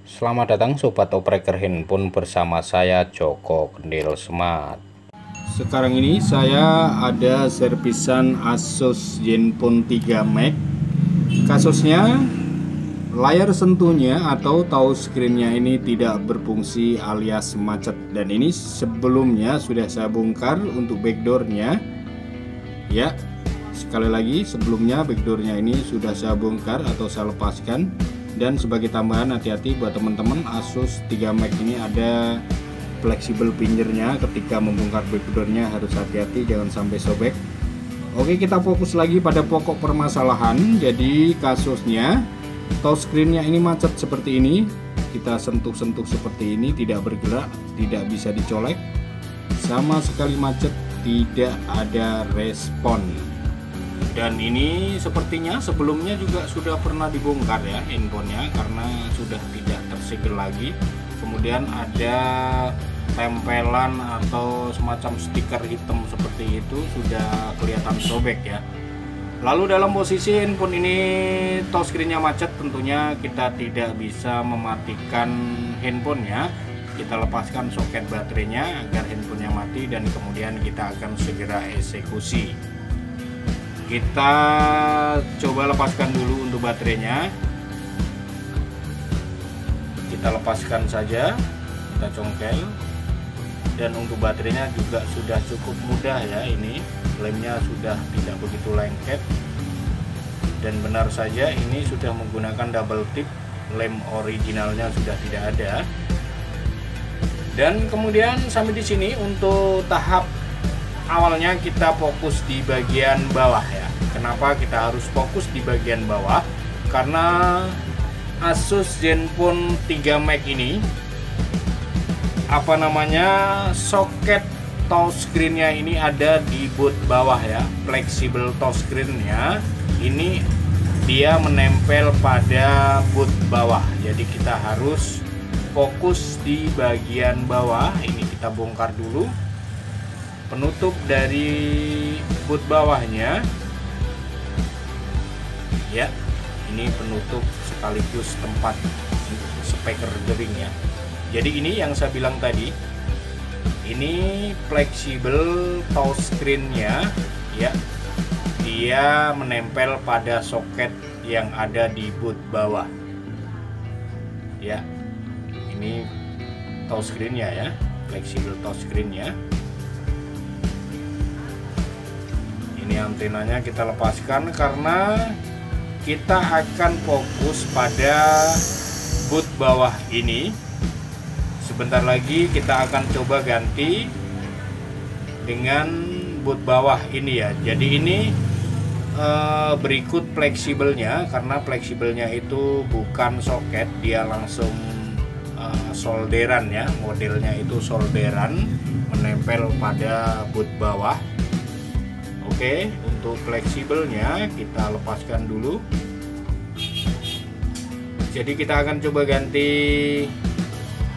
Selamat datang Sobat Opreker Handphone bersama saya Joko Kendil Smart. Sekarang ini saya ada servisan Asus Zenfone 3 Max. Kasusnya layar sentuhnya atau touchscreen-nya ini tidak berfungsi alias macet. Dan ini sebelumnya sudah saya bongkar untuk backdoor-nya. Ya, sekali lagi sebelumnya backdoor-nya ini sudah saya bongkar atau saya lepaskan. Dan sebagai tambahan, hati-hati buat teman-teman, Asus 3 Max ini ada fleksibel pinjernya. Ketika membongkar backdoor-nya harus hati-hati, jangan sampai sobek. Oke, kita fokus lagi pada pokok permasalahan. Jadi kasusnya touchscreen-nya ini macet seperti ini. Kita sentuh-sentuh seperti ini, tidak bergerak, tidak bisa dicolek, sama sekali macet, tidak ada respon. Dan ini sepertinya sebelumnya juga sudah pernah dibongkar ya handphonenya, karena sudah tidak tersegel lagi. Kemudian ada tempelan atau semacam stiker hitam seperti itu, sudah kelihatan sobek ya. Lalu dalam posisi handphone ini touchscreen-nya macet, tentunya kita tidak bisa mematikan handphonenya. Kita lepaskan soket baterainya agar handphonenya mati, dan kemudian kita akan segera eksekusi. Kita coba lepaskan dulu untuk baterainya. Kita lepaskan saja, kita congkel. Dan untuk baterainya juga sudah cukup mudah ya, ini lemnya sudah tidak begitu lengket. Dan benar saja ini sudah menggunakan double tip, lem originalnya sudah tidak ada. Dan kemudian sampai di sini untuk tahap awalnya kita fokus di bagian bawah ya. Kenapa kita harus fokus di bagian bawah? Karena Asus Zenfone 3 Max ini soket touchscreen-nya ini ada di boot bawah ya. Fleksibel touchscreen-nya ini dia menempel pada boot bawah. Jadi kita harus fokus di bagian bawah. Ini kita bongkar dulu penutup dari boot bawahnya ya. Ini penutup sekaligus tempat speaker dering ya. Jadi ini yang saya bilang tadi, ini fleksibel touchscreen-nya ya, dia menempel pada soket yang ada di boot bawah ya. Ini touchscreen-nya ya, fleksibel touchscreen-nya. Ini antenanya kita lepaskan karena kita akan fokus pada boot bawah ini. Sebentar lagi kita akan coba ganti dengan boot bawah ini ya. Jadi ini berikut fleksibelnya, karena fleksibelnya itu bukan soket, dia langsung solderan ya. Modelnya itu solderan menempel pada boot bawah. Oke, untuk fleksibelnya kita lepaskan dulu. Jadi kita akan coba ganti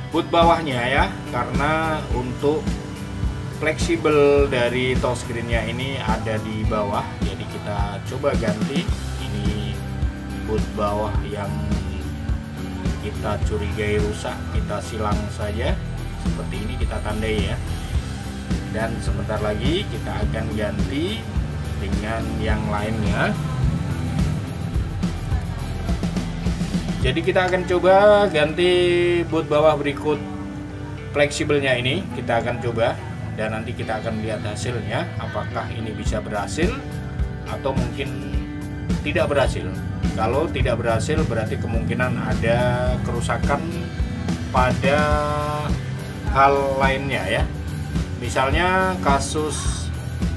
boot bawahnya ya, karena untuk fleksibel dari touchscreen-nya ini ada di bawah. Jadi kita coba ganti. Ini boot bawah yang kita curigai rusak, kita silang saja seperti ini, kita tandai ya. Dan sebentar lagi kita akan ganti dengan yang lainnya. Jadi kita akan coba ganti boot bawah berikut fleksibelnya ini. Kita akan coba dan nanti kita akan lihat hasilnya, apakah ini bisa berhasil atau mungkin tidak berhasil. Kalau tidak berhasil berarti kemungkinan ada kerusakan pada hal lainnya ya. Misalnya kasus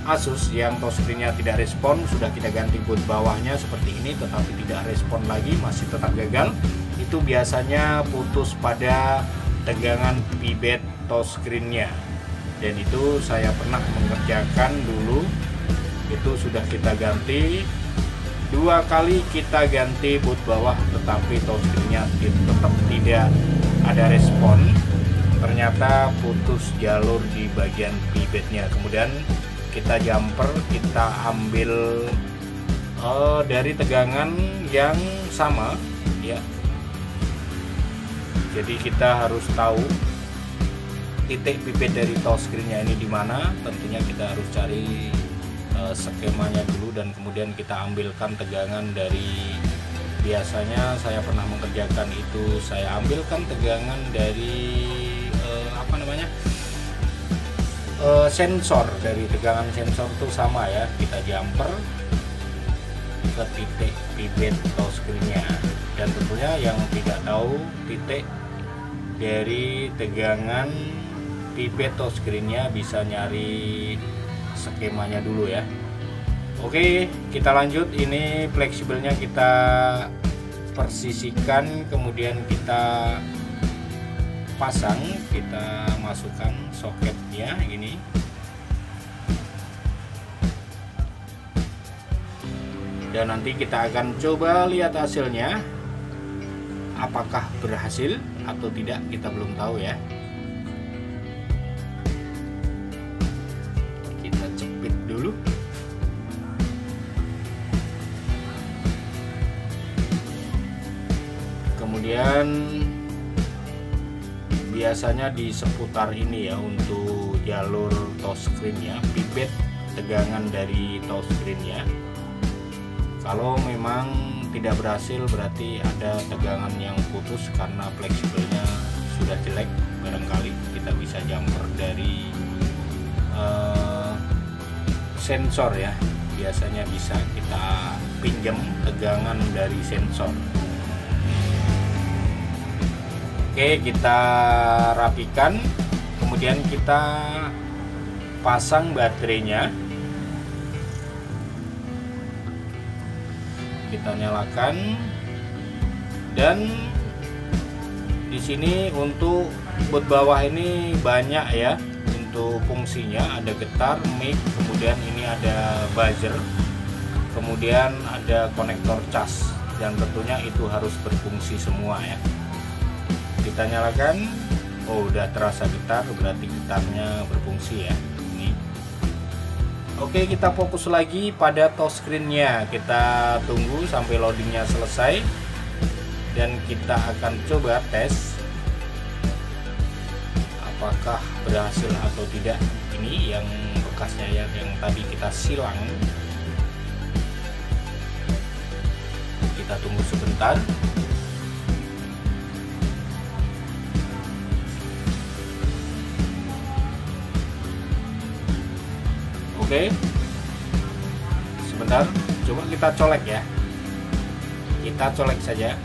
Asus yang touchscreen-nya tidak respon, sudah kita ganti boot bawahnya seperti ini tetapi tidak respon lagi, masih tetap gagal. Itu biasanya putus pada tegangan pivot touchscreen-nya. Dan itu saya pernah mengerjakan dulu. Itu sudah kita ganti 2 kali, kita ganti boot bawah tetapi touchscreen-nya tetap tidak ada respon. Ternyata putus jalur di bagian pivotnya. Kemudian kita jumper, kita ambil dari tegangan yang sama ya. Jadi kita harus tahu titik pipet dari touchscreen-nya ini di mana. Tentunya kita harus cari skemanya dulu dan kemudian kita ambilkan tegangan dari, biasanya saya pernah mengerjakan itu, saya ambilkan tegangan dari sensor. Dari tegangan sensor itu sama ya, kita jumper ke titik pipet touchscreen-nya. Dan tentunya yang tidak tahu titik dari tegangan pipet touchscreen-nya bisa nyari skemanya dulu ya. Oke, kita lanjut. Ini fleksibelnya kita persisikan, kemudian kita pasang, kita masukkan soketnya ini. Dan nanti kita akan coba lihat hasilnya, apakah berhasil atau tidak, kita belum tahu ya. Kita jepit dulu. Kemudian biasanya di seputar ini ya untuk jalur touchscreen-nya, pipet tegangan dari touchscreen-nya. Kalau memang tidak berhasil berarti ada tegangan yang putus karena fleksibelnya sudah jelek. Barangkali kita bisa jumper dari sensor ya. Biasanya bisa kita pinjam tegangan dari sensor. Oke, kita rapikan, kemudian kita pasang baterainya, kita nyalakan. Dan di sini untuk boot bawah ini banyak ya untuk fungsinya, ada getar, mic, kemudian ini ada buzzer, kemudian ada konektor cas, dan tentunya itu harus berfungsi semua ya. Kita nyalakan. Oh, udah terasa getar, berarti getarnya berfungsi ya ini. Oke, kita fokus lagi pada touchscreen-nya. Kita tunggu sampai loadingnya selesai dan kita akan coba tes apakah berhasil atau tidak. Ini yang bekasnya ya, yang tadi kita silang. Kita tunggu sebentar. Oke, sebentar, coba kita colek ya. Kita colek saja.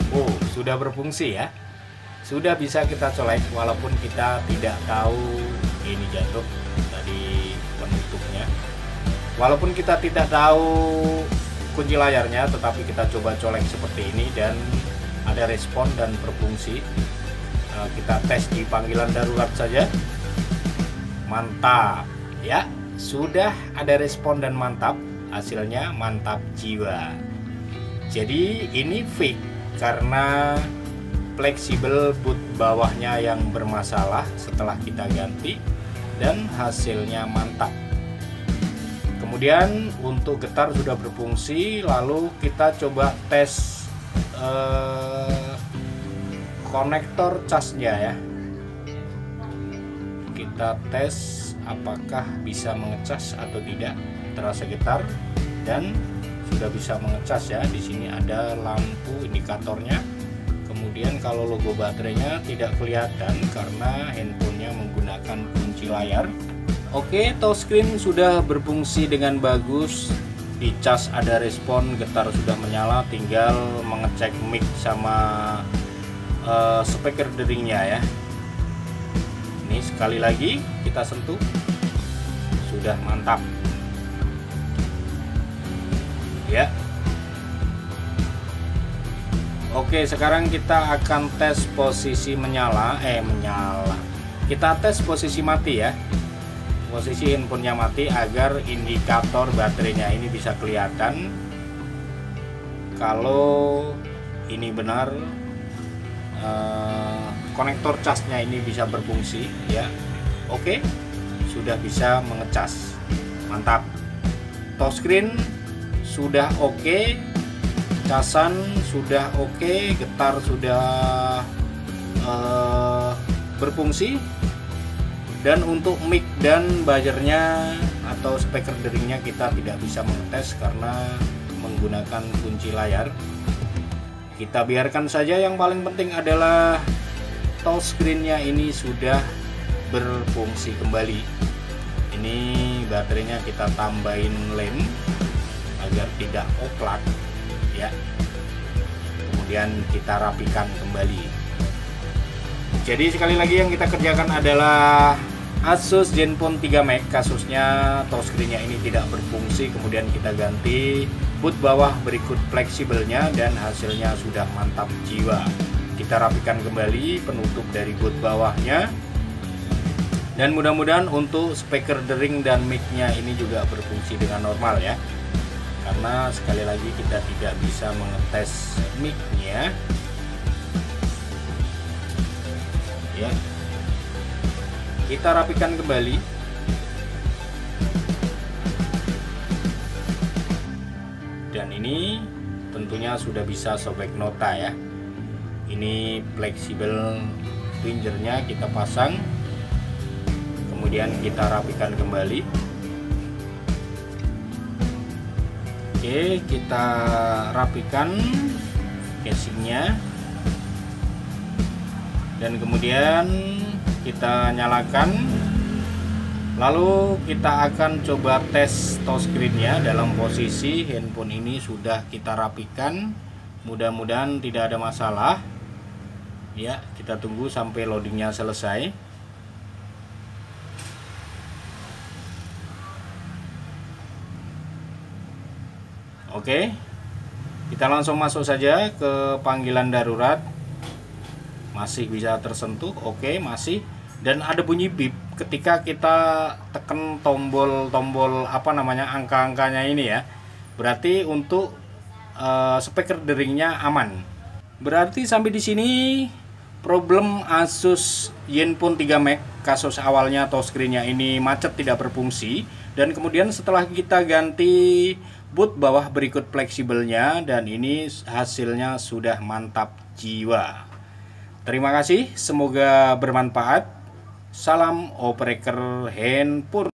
Oh, sudah berfungsi ya. Sudah bisa kita colek walaupun kita tidak tahu ini jatuh tadi penutupnya. Walaupun kita tidak tahu kunci layarnya, tetapi kita coba colek seperti ini dan ada respon dan berfungsi. Kita tes di panggilan darurat saja. Mantap ya. Sudah ada respon dan mantap, hasilnya mantap jiwa. Jadi ini fix karena fleksibel boot bawahnya yang bermasalah setelah kita ganti, dan hasilnya mantap. Kemudian untuk getar sudah berfungsi, lalu kita coba tes konektor casnya ya. Kita tes apakah bisa mengecas atau tidak. Terasa getar dan sudah bisa mengecas ya. Di sini ada lampu indikatornya. Kemudian kalau logo baterainya tidak kelihatan karena handphonenya menggunakan kunci layar. Oke, touchscreen sudah berfungsi dengan bagus. Di cas ada respon, getar sudah menyala, tinggal mengecek mic sama speaker deringnya ya. Ini sekali lagi kita sentuh, sudah mantap ya. Oke, sekarang kita akan tes posisi menyala. Kita tes posisi mati ya. Posisi handphonenya mati agar indikator baterainya ini bisa kelihatan. Kalau ini benar, konektor casnya ini bisa berfungsi ya. Oke, sudah bisa mengecas, mantap. Touchscreen sudah oke, casan sudah oke, getar sudah berfungsi. Dan untuk mic dan buzzernya atau speaker deringnya kita tidak bisa mengetes karena menggunakan kunci layar. Kita biarkan saja, yang paling penting adalah touchscreen-nya ini sudah berfungsi kembali. Ini baterainya kita tambahin lem agar tidak oklak ya. Kemudian kita rapikan kembali. Jadi sekali lagi yang kita kerjakan adalah Asus Zenfone 3 Max, kasusnya touchscreen-nya ini tidak berfungsi, kemudian kita ganti boot bawah berikut fleksibelnya dan hasilnya sudah mantap jiwa. Kita rapikan kembali penutup dari boot bawahnya. Dan mudah-mudahan untuk speaker dering dan mic-nya ini juga berfungsi dengan normal ya. Karena sekali lagi kita tidak bisa mengetes mic-nya. Ya. Kita rapikan kembali. Dan ini tentunya sudah bisa sobek nota ya. Ini fleksibel fingernya kita pasang. Kemudian kita rapikan kembali. Oke, kita rapikan casingnya. Dan kemudian kita nyalakan, lalu kita akan coba tes touchscreen-nya dalam posisi handphone ini sudah kita rapikan. Mudah-mudahan tidak ada masalah ya. Kita tunggu sampai loadingnya selesai. Oke, kita langsung masuk saja ke panggilan darurat. Masih bisa tersentuh, oke, masih. Dan ada bunyi bip ketika kita tekan tombol apa namanya, angka-angkanya ini ya. Berarti untuk speaker deringnya aman. Berarti sampai di sini problem Asus Zenfone 3 Max, kasus awalnya touchscreen-nya ini macet tidak berfungsi, dan kemudian setelah kita ganti boot bawah berikut fleksibelnya, dan ini hasilnya sudah mantap jiwa. Terima kasih, semoga bermanfaat. Salam operator handphone.